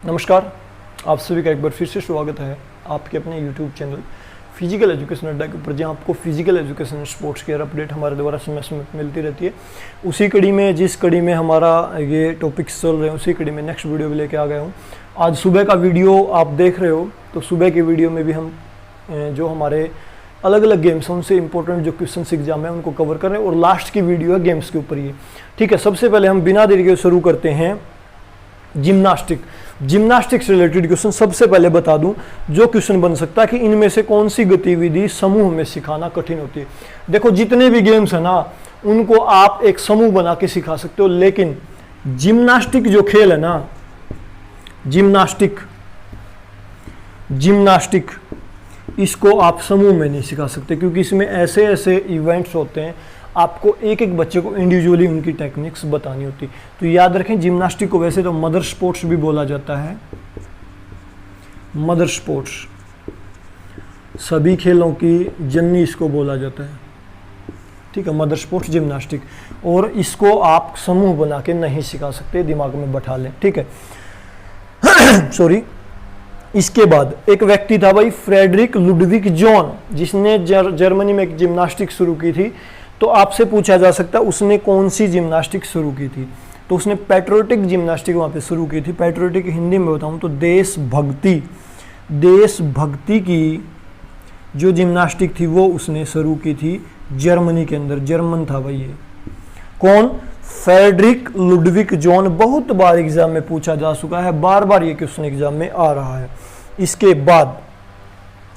नमस्कार, आप सभी का एक बार फिर से स्वागत है आपके अपने YouTube चैनल फिजिकल एजुकेशन अड्डा के ऊपर, जहां आपको फिजिकल एजुकेशन स्पोर्ट्स की हर अपडेट हमारे द्वारा समय समय पर मिलती रहती है। उसी कड़ी में जिस कड़ी में हमारा ये टॉपिक्स चल रहे हैं, उसी कड़ी में नेक्स्ट वीडियो भी लेके आ गया हूँ। आज सुबह का वीडियो आप देख रहे हो, तो सुबह के वीडियो में भी हम जो हमारे अलग अलग गेम्स हैं उनसे इंपॉर्टेंट जो क्वेश्चंस एग्जाम है उनको कवर कर रहे हैं, और लास्ट की वीडियो है गेम्स के ऊपर ये। ठीक है, सबसे पहले हम बिना देरी के शुरू करते हैं जिम्नास्टिक से रिलेटेड क्वेश्चन। सबसे पहले बता दूं जो क्वेश्चन बन सकता है कि इनमें से कौन सी गतिविधि समूह में सिखाना कठिन होती है। देखो, जितने भी गेम्स है ना उनको आप एक समूह बना के सिखा सकते हो, लेकिन जिम्नास्टिक जो खेल है ना, जिम्नास्टिक इसको आप समूह में नहीं सिखा सकते, क्योंकि इसमें ऐसे ऐसे इवेंट्स होते हैं, आपको एक एक बच्चे को इंडिविजुअली उनकी टेक्निक्स बतानी होती। तो याद रखें, जिम्नास्टिक को वैसे तो मदर स्पोर्ट्स भी बोला जाता है। मदर स्पोर्ट्स, सभी खेलों की जननी इसको बोला जाता है। ठीक है, मदर स्पोर्ट्स जिम्नास्टिक, और इसको आप समूह बना के नहीं सिखा सकते, दिमाग में बैठा लें। ठीक है सॉरी। इसके बाद एक व्यक्ति था भाई, फ्रेडरिक लुडविग जॉन, जिसने जर्मनी में एक जिम्नास्टिक शुरू की थी। तो आपसे पूछा जा सकता है उसने कौन सी जिम्नास्टिक शुरू की थी। तो उसने पैट्रियोटिक जिम्नास्टिक वहाँ पे शुरू की थी। पैट्रियोटिक हिंदी में बताऊँ तो देशभक्ति की जो जिम्नास्टिक थी वो उसने शुरू की थी जर्मनी के अंदर। जर्मन था भाई ये। कौन? Frederick Ludwig John. बहुत बार एग्जाम में पूछा जा चुका है, बार बार ये क्वेश्चन एग्जाम में आ रहा है। इसके बाद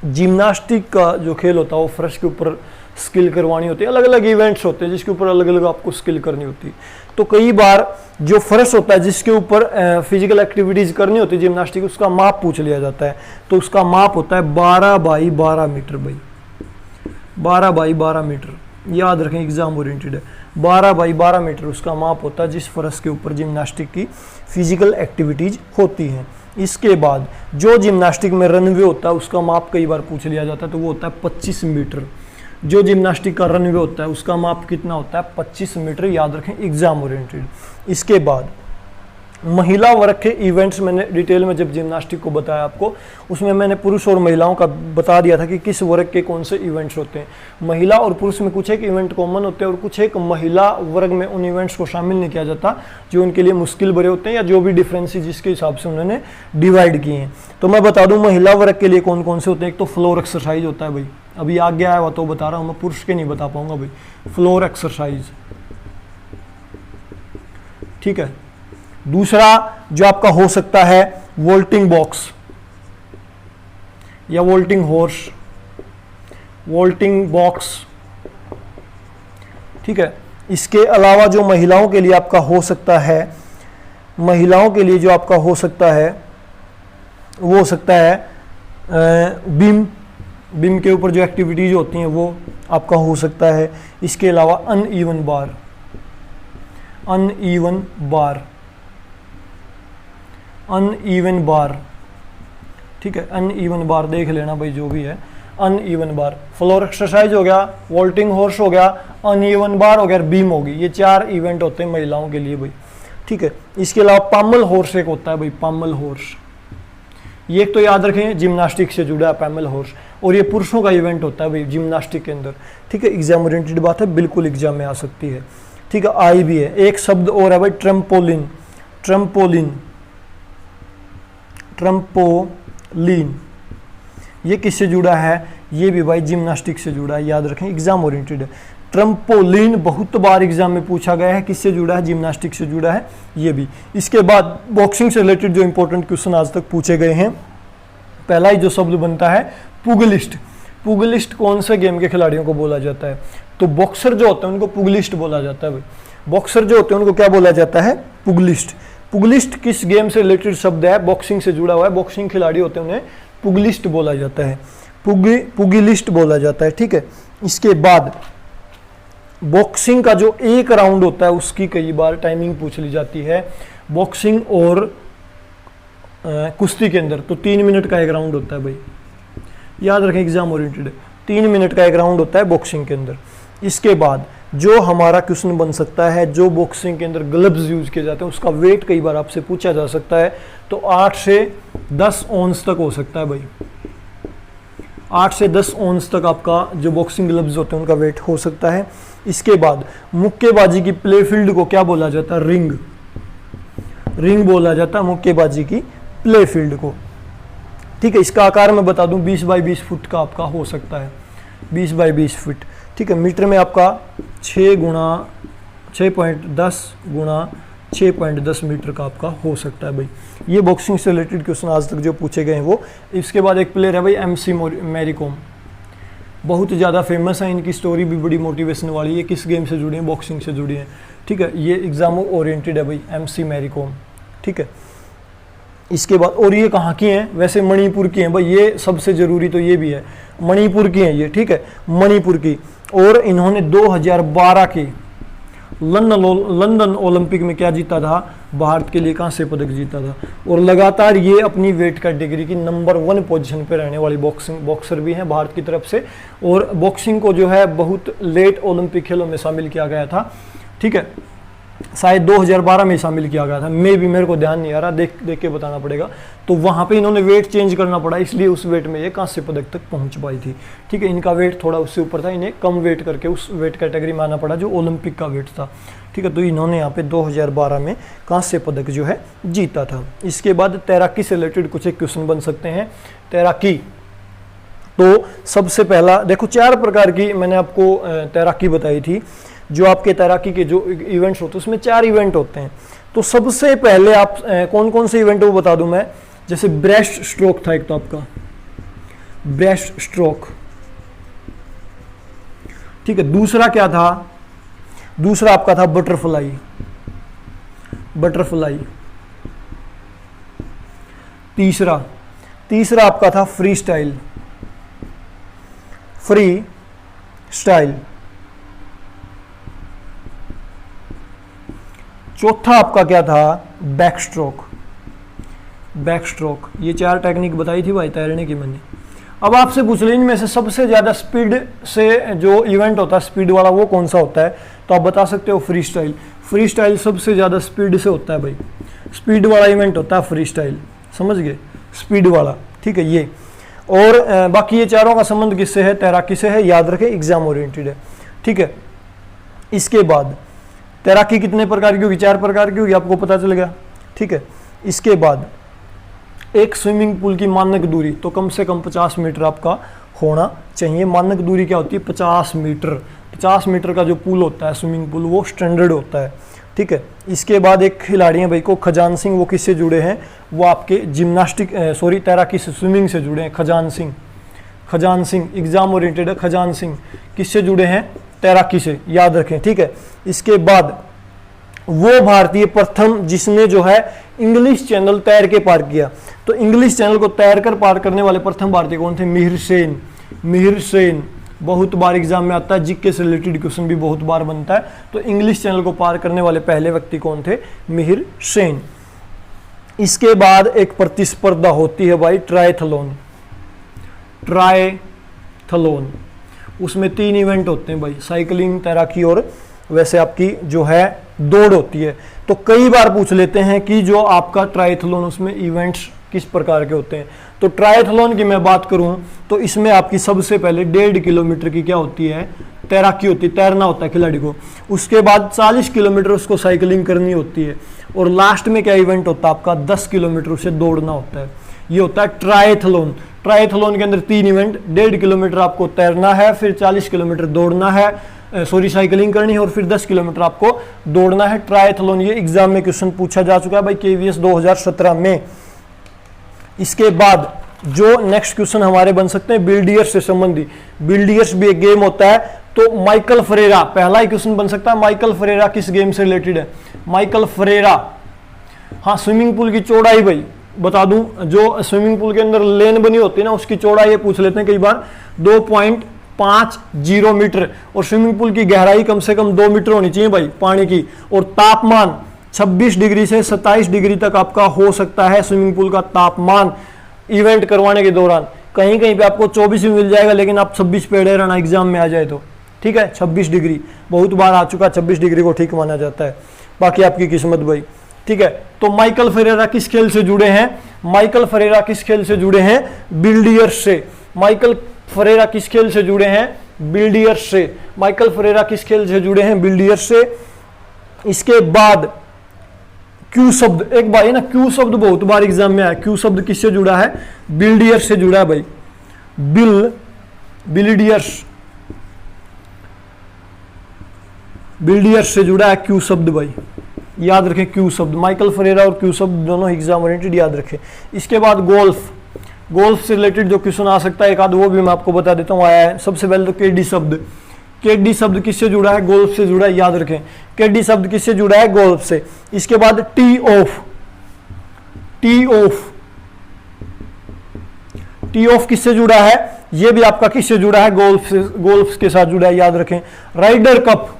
जिम्नास्टिक का जो खेल होता है वो फर्श के ऊपर स्किल करवानी होती है। अलग अलग इवेंट्स होते हैं जिसके ऊपर अलग अलग आपको स्किल करनी होती है। तो कई बार जो फर्श होता है जिसके ऊपर फिजिकल एक्टिविटीज करनी होती है जिम्नास्टिक, उसका माप पूछ लिया जाता है। तो उसका माप होता है 12 बाई 12 मीटर भाई, 12 बाई 12 मीटर। याद रखें, एग्जाम ओरिएंटेड है। 12 बाई 12 मीटर उसका माप होता है जिस फर्श के ऊपर जिम्नास्टिक की फिजिकल एक्टिविटीज होती हैं। इसके बाद जो जिम्नास्टिक में रनवे होता है उसका माप कई बार पूछ लिया जाता है, तो वो होता है 25 मीटर। जो जिम्नास्टिक का रनवे होता है उसका माप कितना होता है? 25 मीटर। याद रखें, एग्जाम ओरिएंटेड। इसके बाद महिला वर्ग के इवेंट्स मैंने डिटेल में जब जिम्नास्टिक को बताया आपको, उसमें मैंने पुरुष और महिलाओं का बता दिया था कि किस वर्ग के कौन से इवेंट्स होते हैं। महिला और पुरुष में कुछ एक इवेंट कॉमन होते हैं और कुछ एक महिला वर्ग में उन इवेंट्स को शामिल नहीं किया जाता जो उनके लिए मुश्किल भरे होते हैं, या जो भी डिफरेंसेस जिसके हिसाब से उन्होंने डिवाइड किए हैं। तो मैं बता दूं महिला वर्ग के लिए कौन कौन से होते हैं। एक तो फ्लोर एक्सरसाइज होता है भाई, अभी आगे आया हुआ तो बता रहा हूँ, मैं पुरुष के नहीं बता पाऊंगा भाई। फ्लोर एक्सरसाइज, ठीक है। दूसरा जो आपका हो सकता है वोल्टिंग बॉक्स या वोल्टिंग हॉर्स, वोल्टिंग बॉक्स, ठीक है। इसके अलावा जो महिलाओं के लिए आपका हो सकता है, महिलाओं के लिए जो आपका हो सकता है वो हो सकता है बीम के ऊपर जो एक्टिविटीज होती हैं वो आपका हो सकता है। इसके अलावा अनइवन बार, ठीक है। अनइवन बार देख लेना भाई, जो भी है अनइवन बार। फ्लोर एक्सरसाइज हो गया, वोल्टिंग हॉर्स हो गया, अनइवन बार हो गया, बीम होगी। ये 4 इवेंट होते हैं महिलाओं के लिए भाई, ठीक है। इसके अलावा पामल हॉर्स एक होता है भाई, पामल हॉर्स। ये एक तो याद रखें जिम्नास्टिक से जुड़ा है पैमल हॉर्स, और ये पुरुषों का इवेंट होता है भाई जिम्नास्टिक के अंदर, ठीक है। एग्जाम ओरिएंटेड बात है, बिल्कुल एग्जाम में आ सकती है, ठीक है। आई भी है। एक शब्द और है भाई, ट्रम्पोलिन। ये किससे जुड़ा है? ये भी भाई जिम्नास्टिक से जुड़ा है, याद रखें, एग्जाम ओरिएंटेड है। ट्रम्पोलिन बहुत बार एग्जाम में पूछा गया है, किससे जुड़ा है? जिम्नास्टिक से जुड़ा है ये भी। इसके बाद बॉक्सिंग से रिलेटेड जो इंपॉर्टेंट क्वेश्चन आज तक पूछे गए हैं, पहला ही जो शब्द बनता है पुगलिस्ट। पुगलिस्ट कौन से गेम के खिलाड़ियों को बोला जाता है? तो बॉक्सर जो होते हैं उनको पुगलिस्ट बोला जाता है भाई। बॉक्सर जो होते हैं उनको क्या बोला जाता है? पुगलिस्ट। पुगलिस्ट किस गेम से रिलेटेड शब्द है? बॉक्सिंग से जुड़ा हुआ है। बॉक्सिंग खिलाड़ी होते हैं उन्हें पुगलिस्ट बोला जाता है, पुगिलिस्ट बोला जाता है, ठीक है। इसके बाद बॉक्सिंग का जो एक राउंड होता है उसकी कई बार टाइमिंग पूछ ली जाती है। बॉक्सिंग और कुश्ती के अंदर तो 3 मिनट का एक राउंड होता है भाई, याद रखें, एग्जाम ओरिएंटेड है। 3 मिनट का एक राउंड होता है बॉक्सिंग के अंदर। इसके बाद जो हमारा क्वेश्चन बन सकता है, जो बॉक्सिंग के अंदर ग्लव्स यूज किए जाते हैं उसका वेट कई बार आपसे पूछा जा सकता है, तो 8 से 10 ऑन्स तक हो सकता है भाई। 8 से 10 ऑन्स तक आपका जो बॉक्सिंग ग्लव्स होते हैं उनका वेट हो सकता है। इसके बाद मुक्केबाजी की प्ले फील्ड को क्या बोला जाता है? रिंग। रिंग बोला जाता है मुक्केबाजी की प्ले फील्ड को। ठीक है, इसका आकार मैं बता दूं 20 बाई 20 फुट का आपका हो सकता है, 20 बाई 20 फुट। ठीक है, मीटर में आपका 6.10 गुणा 6.10 मीटर का आपका हो सकता है भाई। ये बॉक्सिंग से रिलेटेड क्वेश्चन आज तक जो पूछे गए हैं वो। इसके बाद एक प्लेयर है भाई MC मैरी कॉम, बहुत ज़्यादा फेमस है, इनकी स्टोरी भी बड़ी मोटिवेशन वाली है। किस गेम से जुड़ी है? बॉक्सिंग से जुड़ी है। ठीक है, ये एग्जाम ओरिएंटेड है भाई, MC मैरी कॉम। ठीक है, इसके बाद और ये कहाँ की हैं? वैसे मणिपुर की हैं भाई, ये सबसे ज़रूरी तो ये भी है, मणिपुर की हैं ये। ठीक है, मणिपुर की। और इन्होंने 2012 के लंदन ओलंपिक में क्या जीता था? भारत के लिए कांस्य पदक जीता था। और लगातार ये अपनी वेट कैटेगरी की नंबर 1 पोजीशन पे रहने वाली बॉक्सर भी हैं भारत की तरफ से। और बॉक्सिंग को जो है बहुत लेट ओलंपिक खेलों में शामिल किया गया था। ठीक है, शायद 2012 में शामिल किया गया था, मेरे को ध्यान नहीं आ रहा, देख के बताना पड़ेगा। तो वहाँ पे इन्होंने वेट चेंज करना पड़ा, इसलिए उस वेट में ये कांस्य पदक तक पहुँच पाई थी। ठीक है, इनका वेट थोड़ा उससे ऊपर था, इन्हें कम वेट करके उस वेट कैटेगरी में आना पड़ा जो ओलंपिक का वेट था। ठीक है, तो इन्होंने यहाँ पे 2012 में कांस्य पदक जो है जीता था। इसके बाद तैराकी से रिलेटेड कुछ एक क्वेश्चन बन सकते हैं। तैराकी, तो सबसे पहला देखो 4 प्रकार की मैंने आपको तैराकी बताई थी। जो आपके तैराकी के जो इवेंट्स होते हैं उसमें 4 इवेंट होते हैं। तो सबसे पहले आप कौन कौन से इवेंट वो बता दूं मैं। जैसे ब्रेस्ट स्ट्रोक था एक, तो आपका ब्रेस्ट स्ट्रोक। ठीक है, दूसरा क्या था? दूसरा आपका था बटरफ्लाई। बटरफ्लाई। तीसरा आपका था फ्री स्टाइल। Free style. चौथा आपका क्या था? Back stroke. Back stroke. ये 4 टेक्निक बताई थी भाई तैरने की मैंने। अब आपसे पूछ लें इनमें से सबसे ज़्यादा स्पीड से जो इवेंट होता है स्पीड वाला वो कौन सा होता है? तो आप बता सकते हो फ्री स्टाइल। फ्री स्टाइल सबसे ज़्यादा स्पीड से होता है भाई, स्पीड वाला इवेंट होता है फ्री स्टाइल, समझ गए? स्पीड वाला। ठीक है, ये। और बाकी ये चारों का संबंध किससे है? तैराकी से है, याद रखें, एग्जाम ओरिएंटेड है। ठीक है, इसके बाद तैराकी कितने प्रकार की होगी? 4 प्रकार की होगी, आपको पता चल गया। ठीक है, इसके बाद एक स्विमिंग पूल की मानक दूरी तो कम से कम 50 मीटर आपका होना चाहिए। मानक दूरी क्या होती है? 50 मीटर। 50 मीटर का जो पूल होता है स्विमिंग पूल वो स्टैंडर्ड होता है। ठीक है, इसके बाद एक खिलाड़ी हैं भाई को खजान सिंह, वो किससे जुड़े हैं? वो आपके जिम्नास्टिक तैराकी से, स्विमिंग से जुड़े हैं। खजान सिंह एग्जाम ओरिएंटेड है। खजान सिंह किससे जुड़े हैं? तैराकी से, याद रखें। ठीक है, इसके बाद वो भारतीय प्रथम जिसने जो है इंग्लिश चैनल तैर के पार किया। तो इंग्लिश चैनल को तैर कर पार करने वाले प्रथम भारतीय कौन थे? मिहिर सेन। बहुत बार एग्जाम में आता है, जीके से रिलेटेड क्वेश्चन भी बहुत बार बनता है। तो इंग्लिश चैनल को पार करने वाले पहले व्यक्ति कौन थे? मिहिर सेन। इसके बाद एक प्रतिस्पर्धा होती है भाई ट्रायथलॉन। उसमें 3 इवेंट होते हैं भाई, साइकिलिंग, तैराकी और वैसे आपकी जो है दौड़ होती है। तो कई बार पूछ लेते हैं कि जो आपका ट्रायथलॉन उसमें इवेंट्स किस प्रकार के होते हैं। तो ट्रायथलॉन की मैं बात करूं तो इसमें आपकी सबसे पहले 1.5 किलोमीटर की क्या होती है? तैराकी होती है, तैरना होता है खिलाड़ी को। उसके बाद 40 किलोमीटर उसको साइकिलिंग करनी होती है। और लास्ट में क्या इवेंट होता है आपका? 10 किलोमीटर उसे दौड़ना होता है। ये होता है ट्रायथलॉन। ट्रायथलॉन के अंदर 3 इवेंट, 1.5 किलोमीटर आपको तैरना है, फिर 40 किलोमीटर दौड़ना है, साइकिलिंग करनी है, और फिर 10 किलोमीटर आपको दौड़ना है। ट्रायथलॉन ये एग्जाम में क्वेश्चन पूछा जा चुका है भाई KVS 2017 में। इसके बाद जो नेक्स्ट क्वेश्चन हमारे बन सकते हैं बिल्डियर्स से संबंधित। बिल्डियर्स भी एक गेम होता है। तो माइकल फरेरा, पहला ही क्वेश्चन बन सकता है, माइकल फरेरा किस गेम से रिलेटेड है? माइकल फरेरा, हाँ, स्विमिंग पूल की चौड़ाई भाई बता दूं, जो स्विमिंग पूल के अंदर लेन बनी होती है ना उसकी चौड़ाई ये पूछ लेते हैं कई बार, 2.50 मीटर। और स्विमिंग पूल की गहराई कम से कम 2 मीटर होनी चाहिए भाई पानी की। और तापमान 26 डिग्री से 27 डिग्री तक आपका हो सकता है स्विमिंग पूल का तापमान इवेंट करवाने के दौरान। कहीं कहीं पे आपको 24 भी मिल जाएगा, लेकिन आप 26 पे अड़े रहना एग्जाम में आ जाए तो, ठीक है, 26 डिग्री बहुत बार आ चुका, 26 डिग्री को ठीक माना जाता है, बाकी आपकी किस्मत भाई, ठीक है। तो माइकल फेरेरा किस खेल से जुड़े हैं? माइकल फेरेरा किस खेल से जुड़े हैं? बिल्डियर्स से। माइकल फेरेरा किस खेल से जुड़े हैं? बिल्डियर्स से। माइकल फेरेरा किस खेल से जुड़े हैं? बिल्डियर्स से। इसके बाद क्यू शब्द, एक बार ना क्यू शब्द बहुत बार एग्जाम में आया, क्यू शब्द किससे जुड़ा है? बिल्डियर्स से जुड़ा है भाई, बिल्डियर्स, बिल्डियर्स से जुड़ा है क्यू शब्द भाई, याद रखें क्यू शब्द। माइकल फेरेरा और क्यू शब्द दोनों एग्जाम ओरिएंटेड, याद रखें। इसके बाद गोल्फ, गोल्फ से रिलेटेड जो क्वेश्चन आ सकता है एक आध वो भी मैं आपको बता देता हूँ, आया है। सबसे पहले तो केडी शब्द, केडी शब्द किससे जुड़ा है? गोल्फ से जुड़ा है, याद रखें। केडी शब्द किससे जुड़ा है? गोल्फ से। इसके बाद T of, T of, T of किससे जुड़ा है? ये भी आपका किससे जुड़ा है? गोल्फ से, गोल्फ के साथ जुड़ा है, याद रखें। राइडर कप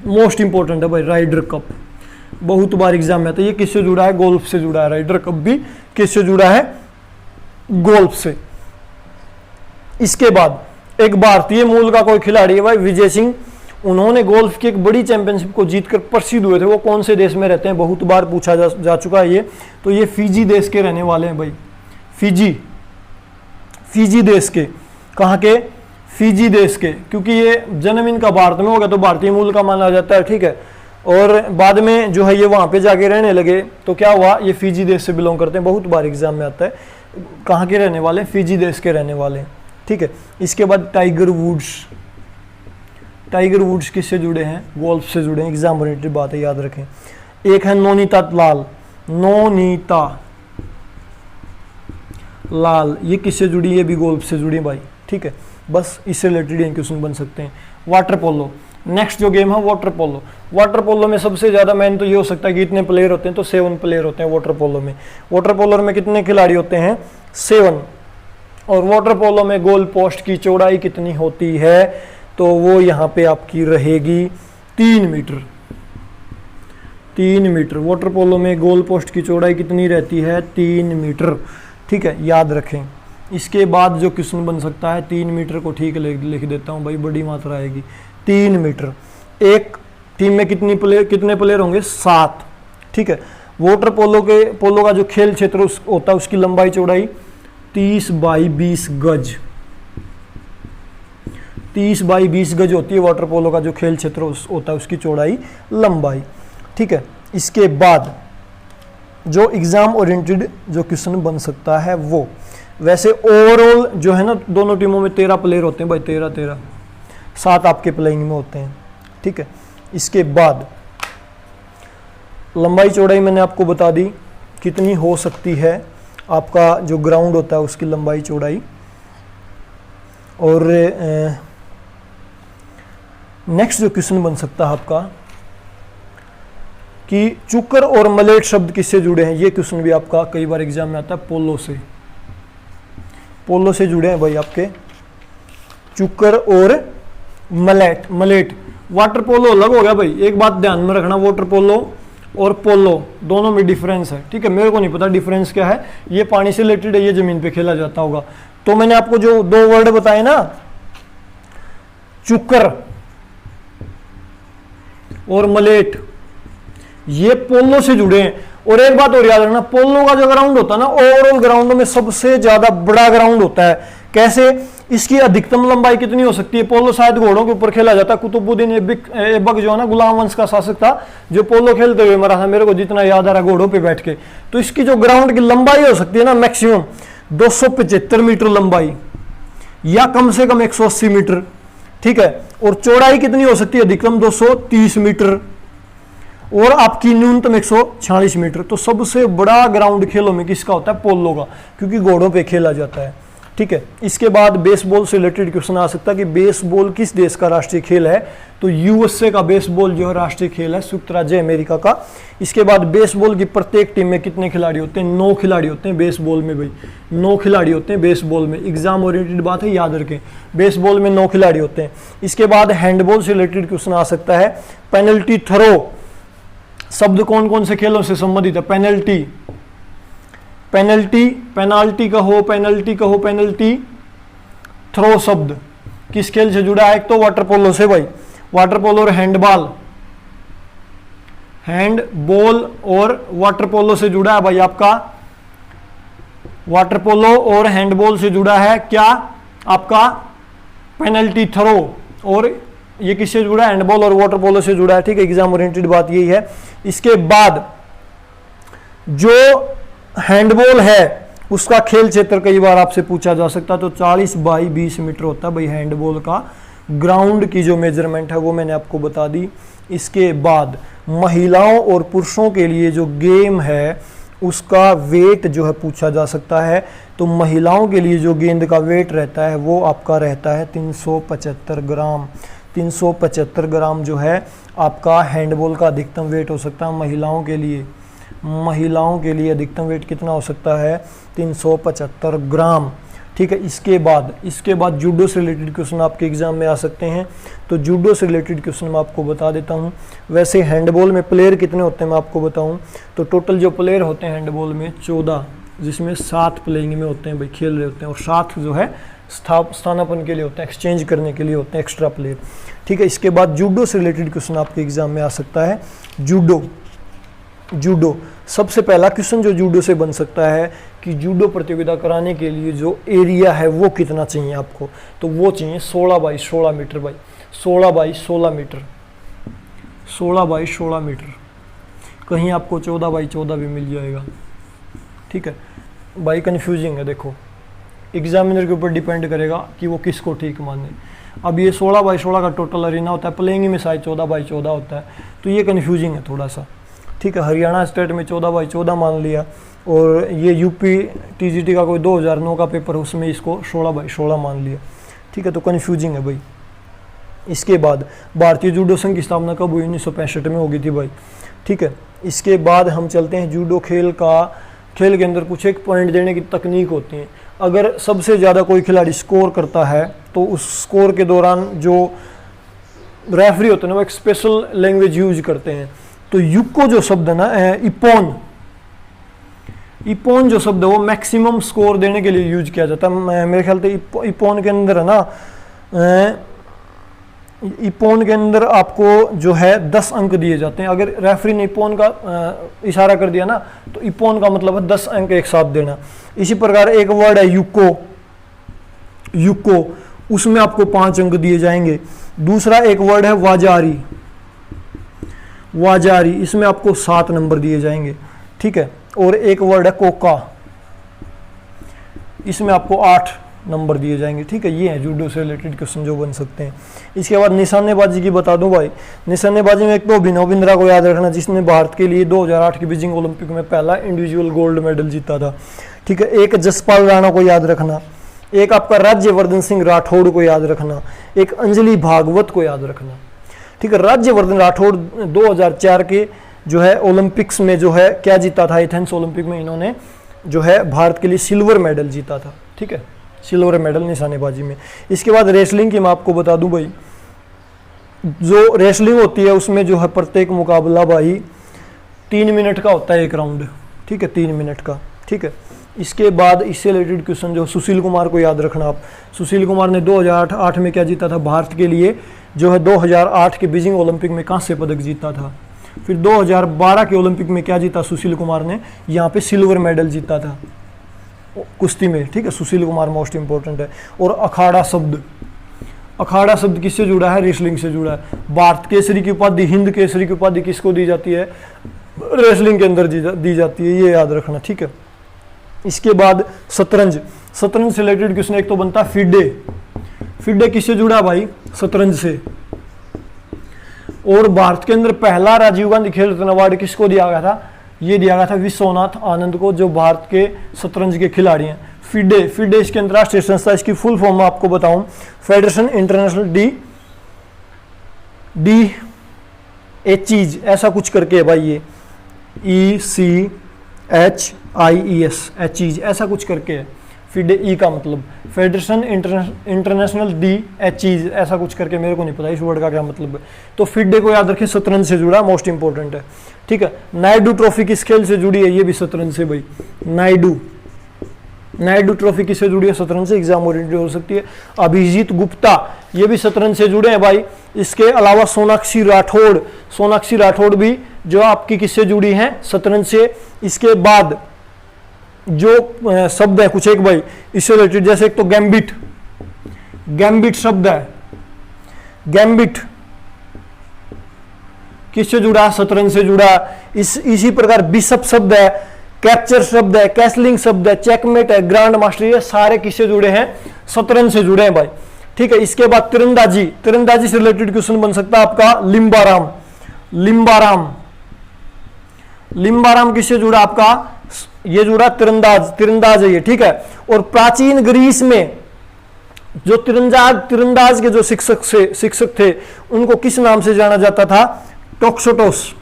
मोस्ट इंपॉर्टेंट है भाई, राइडर कप बहुत बार एग्जाम में आता है, ये किससे जुड़ा है? गोल्फ से जुड़ा है। राइडर कप भी किससे जुड़ा है? गोल्फ से। इसके बाद एक भारतीय मूल का कोई खिलाड़ी है भाई, विजय सिंह, उन्होंने गोल्फ की एक बड़ी चैंपियनशिप को जीतकर प्रसिद्ध हुए थे, वो कौन से देश में रहते हैं? बहुत बार पूछा जा चुका है ये, तो ये फिजी देश के रहने वाले हैं भाई, फिजी, फिजी देश के। कहाँ के? फिजी देश के, क्योंकि ये जन्म इनका भारत में होगा तो भारतीय मूल का माना जाता है, ठीक है। और बाद में जो है ये वहाँ पे जाके रहने लगे तो क्या हुआ? ये फिजी देश से बिलोंग करते हैं, बहुत बार एग्जाम में आता है। कहाँ के रहने वाले? फिजी देश के रहने वाले हैं, ठीक है। इसके बाद टाइगर वुड्स, टाइगर वुड्स किससे जुड़े हैं? गोल्फ से जुड़े हैं, एग्जाम ओरिएंटेड बात है, याद रखें। एक है नोनीता लाल, नोनीता लाल, ये किससे जुड़ी? ये भी गोल्फ से जुड़ी भाई, ठीक है। बस इससे रिलेटेड ये क्वेश्चन बन सकते हैं। वाटर पोलो, नेक्स्ट जो गेम है वाटर पोलो। वाटर पोलो में सबसे ज्यादा मेन तो ये हो सकता है कि इतने प्लेयर होते हैं, तो 7 प्लेयर होते हैं वाटर पोलो में। वाटर पोलो में कितने खिलाड़ी होते हैं? 7। और वाटर पोलो में गोल पोस्ट की चौड़ाई कितनी होती है? तो वो यहाँ पे आपकी रहेगी 3 मीटर, 3 मीटर। वाटर पोलो में गोल पोस्ट की चौड़ाई कितनी रहती है? 3 मीटर, ठीक है, याद रखें। इसके बाद जो क्वेश्चन बन सकता है, 3 मीटर को ठीक लिख देता हूँ भाई, बड़ी मात्रा आएगी 3 मीटर। एक टीम में कितने प्लेयर होंगे? 7, ठीक है। वाटर पोलो का जो खेल क्षेत्र होता है उसकी लंबाई चौड़ाई 30 बाई 20 गज, 30 बाई 20 गज होती है वाटर पोलो का जो खेल क्षेत्र होता है उसकी चौड़ाई, लंबाई, ठीक है। इसके बाद जो एग्जाम ओरिएंटेड जो क्वेश्चन बन सकता है वो, वैसे ओवरऑल जो है ना दोनों टीमों में 13 प्लेयर होते हैं भाई, 13 7 आपके प्लेइंग में होते हैं, ठीक है। इसके बाद लंबाई चौड़ाई मैंने आपको बता दी कितनी हो सकती है, आपका जो ग्राउंड होता है उसकी लंबाई चौड़ाई। और नेक्स्ट जो क्वेश्चन बन सकता है आपका कि चुकर और मलेट शब्द किससे जुड़े हैं, ये क्वेश्चन भी आपका कई बार एग्जाम में आता है। पोलो से, पोलो से जुड़े हैं भाई आपके चुकर और मलेट। मलेट वाटर पोलो अलग हो गया भाई, एक बात ध्यान में रखना, वाटर पोलो और पोलो दोनों में डिफरेंस है, ठीक है। मेरे को नहीं पता डिफरेंस क्या है, ये पानी से रिलेटेड है, ये जमीन पे खेला जाता होगा। तो मैंने आपको जो 2 वर्ड बताए ना, चुकर और मलेट, ये पोलो से जुड़े हैं। और एक बात और याद रखना, पोलो का जो ग्राउंड होता है ना, ओवरऑल ग्राउंडों में सबसे ज्यादा बड़ा ग्राउंड होता है। कैसे? इसकी अधिकतम लंबाई कितनी हो सकती है? पोलो शायद घोड़ों के ऊपर खेला जाता है। कुतुबुद्दीन ऐबक जो है ना, गुलाम वंश का शासक था, जो पोलो खेलते हुए मरा था, मेरे को जितना याद आ रहा है, घोड़ों पे बैठ के। तो इसकी जो ग्राउंड की लंबाई हो सकती है ना, मैक्सिमम 275 मीटर लंबाई, या कम से कम 180 मीटर, ठीक है। और चौड़ाई कितनी हो सकती है? अधिकतम 230 मीटर, और आपकी न्यूनतम 146 मीटर। तो सबसे बड़ा ग्राउंड खेलों में किसका होता है? पोलो का, क्योंकि घोड़ों पे खेला जाता है, ठीक है। इसके बाद बेसबॉल से रिलेटेड क्वेश्चन आ सकता है कि बेसबॉल किस देश का राष्ट्रीय खेल है? तो यूएसए का बेसबॉल जो है राष्ट्रीय खेल है, संयुक्त राज्य अमेरिका का। इसके बाद बेसबॉल की प्रत्येक टीम में कितने खिलाड़ी होते हैं? 9 खिलाड़ी होते हैं बेसबॉल में भाई, 9 खिलाड़ी होते हैं बेसबॉल में। एग्जाम ओरिएंटेड बात है, याद रखें, बेसबॉल में 9 खिलाड़ी होते हैं। इसके बाद हैंडबॉल से रिलेटेड क्वेश्चन आ सकता है। पेनल्टी थ्रो शब्द कौन कौन से खेलों से संबंधित है? पेनल्टी, पेनल्टी, पेनाल्टी कहो, पेनल्टी कहो, पेनल्टी, थ्रो शब्द किस खेल से जुड़ा है? एक तो वाटर पोलो से भाई, वाटर पोलो और हैंडबॉल, हैंडबॉल और वाटर पोलो से जुड़ा है भाई आपका, वाटर पोलो और हैंडबॉल से जुड़ा है क्या आपका पेनल्टी थ्रो, और ये किससे जुड़ा है? हैंडबॉल और वाटर पोलो से जुड़ा है, ठीक है। एग्जाम ओरिएंटेड बात यही है। इसके बाद जो हैंडबॉल है उसका खेल क्षेत्र कई बार आपसे पूछा जा सकता है, तो 40 बाई 20 मीटर होता है भाई हैंडबॉल का। ग्राउंड की जो मेजरमेंट है वो मैंने आपको बता दी। इसके बाद महिलाओं और पुरुषों के लिए जो गेम है उसका वेट जो है पूछा जा सकता है। तो महिलाओं के लिए जो गेंद का वेट रहता है वो आपका रहता है 375 ग्राम। 375 ग्राम जो है आपका हैंडबॉल का अधिकतम वेट हो सकता है महिलाओं के लिए। महिलाओं के लिए अधिकतम वेट कितना हो सकता है? 375 ग्राम, ठीक है। इसके बाद जूडो से रिलेटेड क्वेश्चन आपके एग्जाम में आ सकते हैं। तो जूडो से रिलेटेड क्वेश्चन मैं आपको बता देता हूं। वैसे हैंडबॉल में प्लेयर कितने होते हैं मैं आपको बताऊं, तो टोटल जो प्लेयर होते हैं हैंडबॉल में 14, जिसमें 7 प्लेइंग में होते हैं भाई, खेल रहे होते हैं, और 7 जो है स्थानापन्न के लिए होते हैं, एक्सचेंज करने के लिए होते हैं, एक्स्ट्रा प्लेयर, ठीक है। इसके बाद जूडो से रिलेटेड क्वेश्चन आपके एग्जाम में आ सकता है। जूडो सबसे पहला क्वेश्चन जो जूडो से बन सकता है कि जूडो प्रतियोगिता कराने के लिए जो एरिया है वो कितना चाहिए आपको, तो वो चाहिए 16 बाई 16 मीटर भाई, 16 बाई 16 मीटर, 16 बाई 16 मीटर। कहीं आपको 14 बाई 14 भी मिल जाएगा, ठीक है भाई। कन्फ्यूजिंग है, देखो एग्जामिनर के ऊपर डिपेंड करेगा कि वो किसको ठीक माने। अब ये 16 बाई 16 का टोटल अरीना होता है, प्लेइंग में शायद 14 बाई 14 होता है, तो ये कन्फ्यूजिंग है थोड़ा सा, ठीक है। हरियाणा स्टेट में 14 बाई 14 मान लिया, और ये यूपी टीजीटी का कोई 2009 का पेपर उसमें इसको 16 बाई 16 मान लिया, ठीक है। तो कन्फ्यूजिंग है भाई। इसके बाद भारतीय जूडो संघ की स्थापना कब हुई? 1965 में होगी थी भाई, ठीक है। इसके बाद हम चलते हैं जूडो खेल के अंदर कुछ एक पॉइंट देने की तकनीक होती है। अगर सबसे ज़्यादा कोई खिलाड़ी स्कोर करता है तो उस स्कोर के दौरान जो रेफरी होते हैं ना वो एक स्पेशल लैंग्वेज यूज करते हैं। तो युक्को जो शब्द है ना, इपोन जो शब्द है वो मैक्सिमम स्कोर देने के लिए यूज किया जाता है। मेरे ख्याल से इपोन के अंदर है ना, इपोन के अंदर आपको जो है 10 अंक दिए जाते हैं। अगर रेफरी ने इपोन का इशारा कर दिया ना तो इपोन का मतलब है 10 अंक एक साथ देना। इसी प्रकार एक वर्ड है युक्को, उसमें आपको 5 अंक दिए जाएंगे। दूसरा एक वर्ड है वाजारी, इसमें आपको 7 नंबर दिए जाएंगे, ठीक है। और एक वर्ड है कोका, इसमें आपको 8 नंबर दिए जाएंगे, ठीक है। ये है जूडो से रिलेटेड क्वेश्चन जो बन सकते हैं। इसके बाद निशानेबाजी की बता दूं भाई। निशानेबाजी में एक तो अभिनव बिंद्रा को याद रखना, जिसने भारत के लिए 2008 की बीजिंग ओलंपिक में पहला इंडिविजुअल गोल्ड मेडल जीता था, ठीक है। एक जसपाल राणा को याद रखना, एक आपका राज्यवर्धन सिंह राठौड़ को याद रखना, एक अंजलि भागवत को याद रखना, ठीक है। राज्यवर्धन राठौड़ 2004 के जो है ओलंपिक्स में जो है क्या जीता था, एथेंस ओलंपिक में इन्होंने जो है भारत के लिए सिल्वर मेडल जीता था, ठीक है, सिल्वर मेडल निशानेबाजी में। इसके बाद रेसलिंग की मैं आपको बता दूं भाई, जो रेसलिंग होती है उसमें जो है प्रत्येक मुकाबला भाई 3 मिनट का होता है एक राउंड, ठीक है, 3 मिनट का, ठीक है। इसके बाद इससे रिलेटेड क्वेश्चन जो सुशील कुमार को याद रखना आप। सुशील कुमार ने 2008 में क्या जीता था भारत के लिए, जो है 2008 के बीजिंग ओलंपिक में कांस्य पदक जीता था। फिर 2012 के ओलंपिक में क्या जीता सुशील कुमार ने, यहाँ पे सिल्वर मेडल जीता था कुश्ती में, ठीक है। सुशील कुमार मोस्ट इंपॉर्टेंट है। और अखाड़ा शब्द किससे जुड़ा है? रेसलिंग से जुड़ा है। भारत केसरी की उपाधि, हिंद केसरी की उपाधि किसको दी जाती है? रेसलिंग के अंदर दी जाती है, ये याद रखना, ठीक है। इसके बाद शतरंज से रिलेटेड क्वेश्चन एक तो बनता है फिडे किससे जुड़ा भाई? शतरंज से। और भारत के अंदर पहला राजीव गांधी खेल रत्न अवार्ड किसको दिया गया था? ये दिया गया था विश्वनाथ आनंद को, जो भारत के शतरंज के खिलाड़ी हैं। फिडे इसकी अंतरराष्ट्रीय संस्था, इसकी फुल फॉर्म मैं आपको बताऊं, फेडरेशन इंटरनेशनल डी एचीज ऐसा कुछ करके है भाई, ये ECHIES एचीज ऐसा कुछ करके है। फिडे ई का मतलब फेडरेशन इंटरनेशनल डी एचीज ऐसा कुछ करके, मेरे को नहीं पता इस वर्ड का क्या मतलब है। तो फिडे को याद रखें, शतरंज से जुड़ा, मोस्ट इंपॉर्टेंट है, ठीक है। नायडू ट्रॉफी किस खेल से जुड़ी है? ये भी शतरंज से भाई। नायडू ट्रॉफी किससे जुड़ी है? शतरंज से। एग्जाम ओरिएंटेड हो सकती है। अभिजीत गुप्ता ये भी शतरंज से जुड़े हैं भाई। इसके अलावा सोनाक्षी राठौड़ भी जो आपकी किससे जुड़ी हैं, शतरंज से। इसके बाद जो शब्द है कुछ एक भाई इससे रिलेटेड, जैसे एक तो गैम्बिट शब्द है, गैम्बिट किससे जुड़ा, शतरंज से जुड़ा। इसी प्रकार बिशप शब्द है, कैप्चर शब्द है, कैसलिंग शब्द है, चेकमेट है, ग्रांड मास्टर, ये सारे किससे जुड़े हैं, शतरंज से जुड़े हैं भाई। ठीक है, इसके बाद तीरंदाजी से रिलेटेड क्वेश्चन बन सकता है आपका लिम्बाराम किससे जुड़ा आपका, ये जुड़ा तीरंदाज है ये। ठीक है, और प्राचीन ग्रीस में जो तीरंदाज के जो शिक्षक थे उनको किस नाम से जाना जाता था, टोक्सोटस।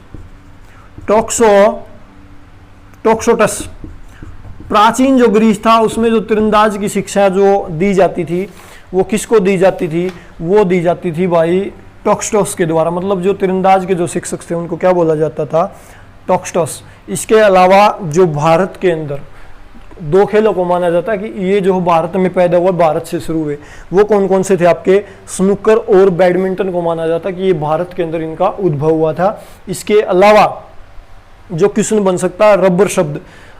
प्राचीन जो ग्रीस था उसमें जो तीरंदाज की शिक्षा जो दी जाती थी वो किसको दी जाती थी, वो दी जाती थी भाई टोक्सटोस के द्वारा। मतलब जो तीरंदाज के जो शिक्षक थे उनको क्या बोला जाता था, टोक्सटोस। इसके अलावा जो भारत के अंदर 2 खेलों को माना जाता है कि ये जो भारत में पैदा हुआ, भारत से शुरू हुए, वो कौन कौन से थे आपके, स्नूकर और बैडमिंटन को माना जाता है कि ये भारत के अंदर इनका उद्भव हुआ था। इसके अलावा जो क्वेश्चन बन सकता है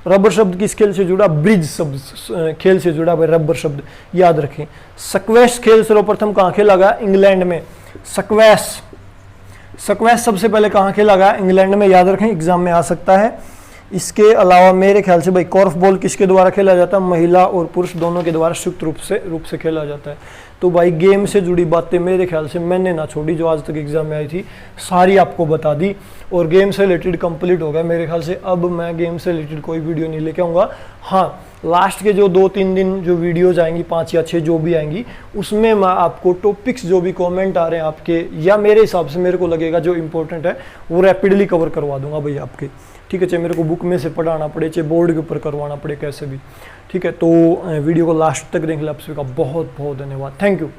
रबर शब्द किस खेल से जुड़ा, ब्रिज शब्द खेल से जुड़ा भाई रबर शब्द, याद रखें। स्क्वैश खेल सर्वप्रथम कहाँ खेला गया, इंग्लैंड में। स्क्वैश सबसे पहले कहाँ खेला गया, इंग्लैंड में, याद रखें, एग्जाम में आ सकता है। इसके अलावा मेरे ख्याल से भाई कॉर्फ बॉल किसके द्वारा खेला जाता है, महिला और पुरुष दोनों के द्वारा संयुक्त रूप से खेला जाता है। तो भाई गेम से जुड़ी बातें मेरे ख्याल से मैंने ना छोड़ी, जो आज तक एग्जाम में आई थी सारी आपको बता दी, और गेम से रिलेटेड कंप्लीट हो गया मेरे ख्याल से। अब मैं गेम से रिलेटेड कोई वीडियो नहीं लेके आऊँगा। हाँ, लास्ट के जो 2-3 दिन जो वीडियोज आएंगी, 5 या 6 जो भी आएंगी, उसमें मैं आपको टॉपिक्स जो भी कमेंट आ रहे हैं आपके, या मेरे हिसाब से मेरे को लगेगा जो इंपॉर्टेंट है वो रैपिडली कवर करवा दूंगा भाई आपके। ठीक है, चाहे मेरे को बुक में से पढ़ाना पड़े, चाहे बोर्ड के ऊपर करवाना पड़े, कैसे भी। ठीक है, तो वीडियो को लास्ट तक देखने के लिए आप सभी का बहुत बहुत धन्यवाद। Thank you.